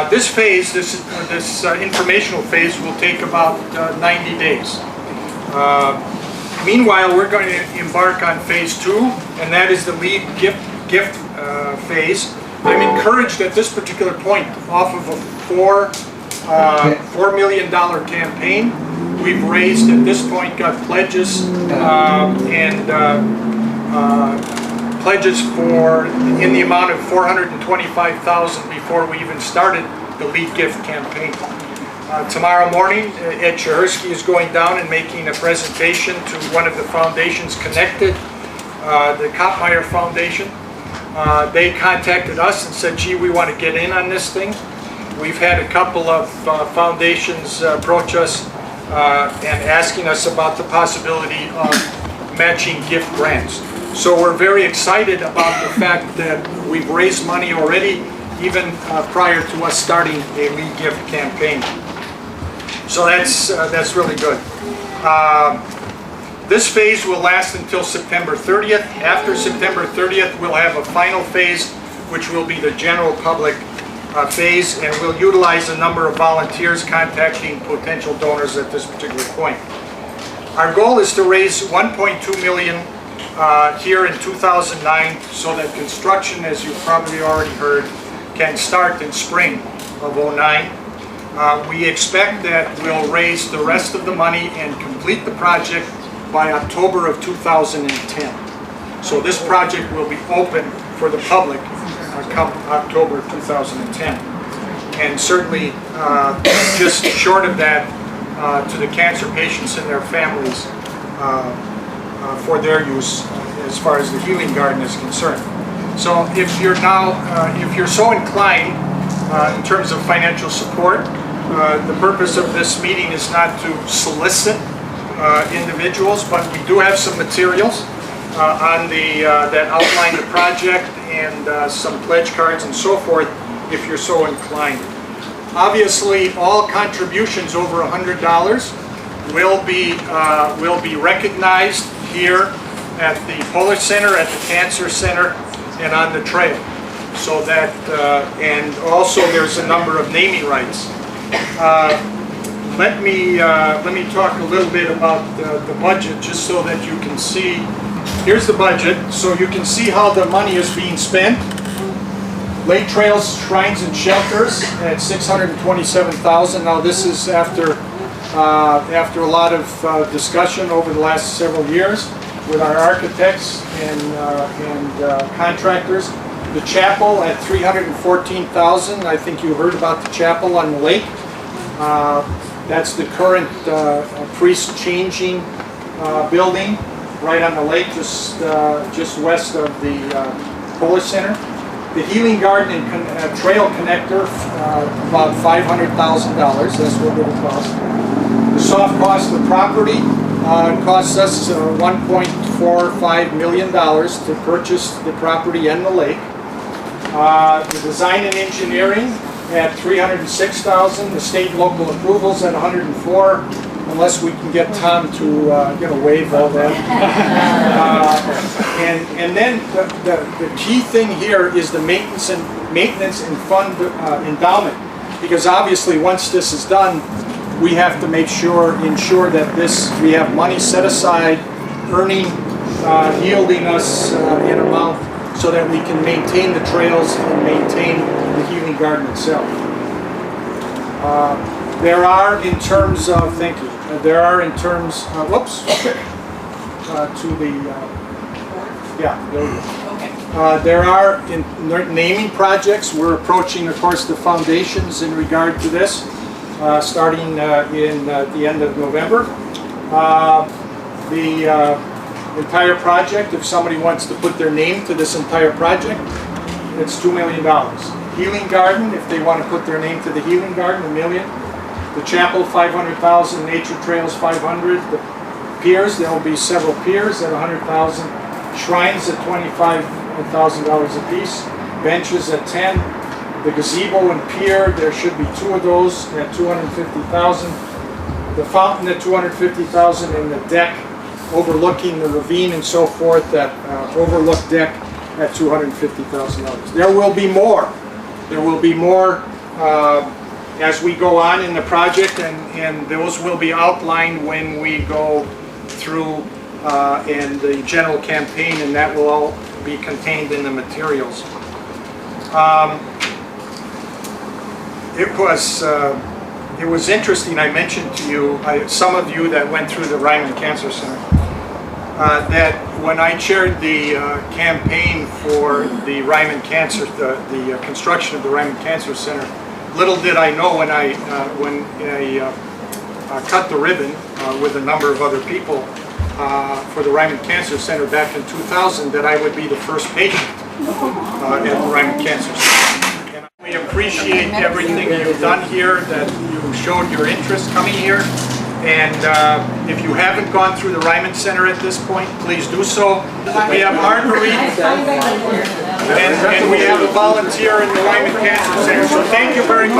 This phase, this informational phase, will take about 90 days. Meanwhile, we're going to embark on phase 2, and that is the lead gift phase. I'm encouraged at this particular point, off of a $4 million campaign. We've raised at this point, got pledges pledges for in the amount of $425,000 before we even started the lead gift campaign. Tomorrow morning, Ed Shahersky is going down and making a presentation to one of the foundations connected, the Kopmeyer Foundation. They contacted us and said, gee, we want to get in on this thing. We've had a couple of foundations approach us and asking us about the possibility of matching gift grants. So we're very excited about the fact that we've raised money already, even prior to us starting a lead gift campaign. So that's really good. This phase will last until September 30th. After September 30th, we'll have a final phase, which will be the general public phase, and we'll utilize a number of volunteers contacting potential donors at this particular point. Our goal is to raise $1.2 million here in 2009, so that construction, as you've probably already heard, can start in spring of 2009. We expect that we'll raise the rest of the money and complete the project by October of 2010. So this project will be open for the public come October 2010. And certainly just short of that, to the cancer patients and their families for their use as far as the healing garden is concerned. So if you're so inclined in terms of financial support, the purpose of this meeting is not to solicit individuals, but we do have some materials on that outline the project and some pledge cards and so forth if you're so inclined. Obviously, all contributions over $100 will be recognized here at the Polish Center, at the Cancer Center, and on the trail. So that, and also there's a number of naming rights. Let me talk a little bit about the budget, just so that you can see. Here's the budget, so you can see how the money is being spent. Lake Trails, Shrines, and Shelters at $627,000. Now this is after a lot of discussion over the last several years with our architects and contractors. The chapel at $314,000. I think you heard about the chapel on the lake. That's the current priest changing building right on the lake, just west of the Polish Center. The Healing Garden and Trail Connector, about $500,000. That's what it will cost. The soft cost of the property costs us $1.45 million to purchase the property and the lake. The design and engineering at $306,000. The state and local approvals at $104,000, unless we can get Tom to waive all that. And then the key thing here is the maintenance and fund endowment, because obviously once this is done, we have to ensure that we have money set aside, yielding us an amount so that we can maintain the trails and maintain the healing garden itself. There are, in terms of, thank you, there are in terms, whoops, to the, yeah, there we go. There are naming projects. We're approaching, of course, the foundations in regard to this, starting in the end of November. The entire project, if somebody wants to put their name to this entire project, it's $2 million. Healing Garden, if they want to put their name to the Healing Garden, $1 million. The chapel, $500,000. Nature Trails, $500,000. The piers, there will be several piers at $100,000. Shrines at $25,000 a piece. Benches at $10,000. The gazebo and pier, there should be 2 of those at $250,000. The fountain at $250,000, and the deck overlooking the ravine and so forth, that overlook deck at $250,000. There will be more. There will be more as we go on in the project, and those will be outlined when we go through in the general campaign, and that will all be contained in the materials. It was interesting. I mentioned to you, some of you that went through the Reiman Cancer Center, that when I chaired the campaign for the Reiman Cancer, the construction of the Reiman Cancer Center, little did I know when I cut the ribbon with a number of other people for the Reiman Cancer Center back in 2000 that I would be the first patient at the Reiman Cancer Center. And we appreciate everything you've done here, that you showed your interest coming here. And if you haven't gone through the Reiman Center at this point, please do so. We have Marguerite, and we have a volunteer in the Reiman Cancer Center. So thank you very much.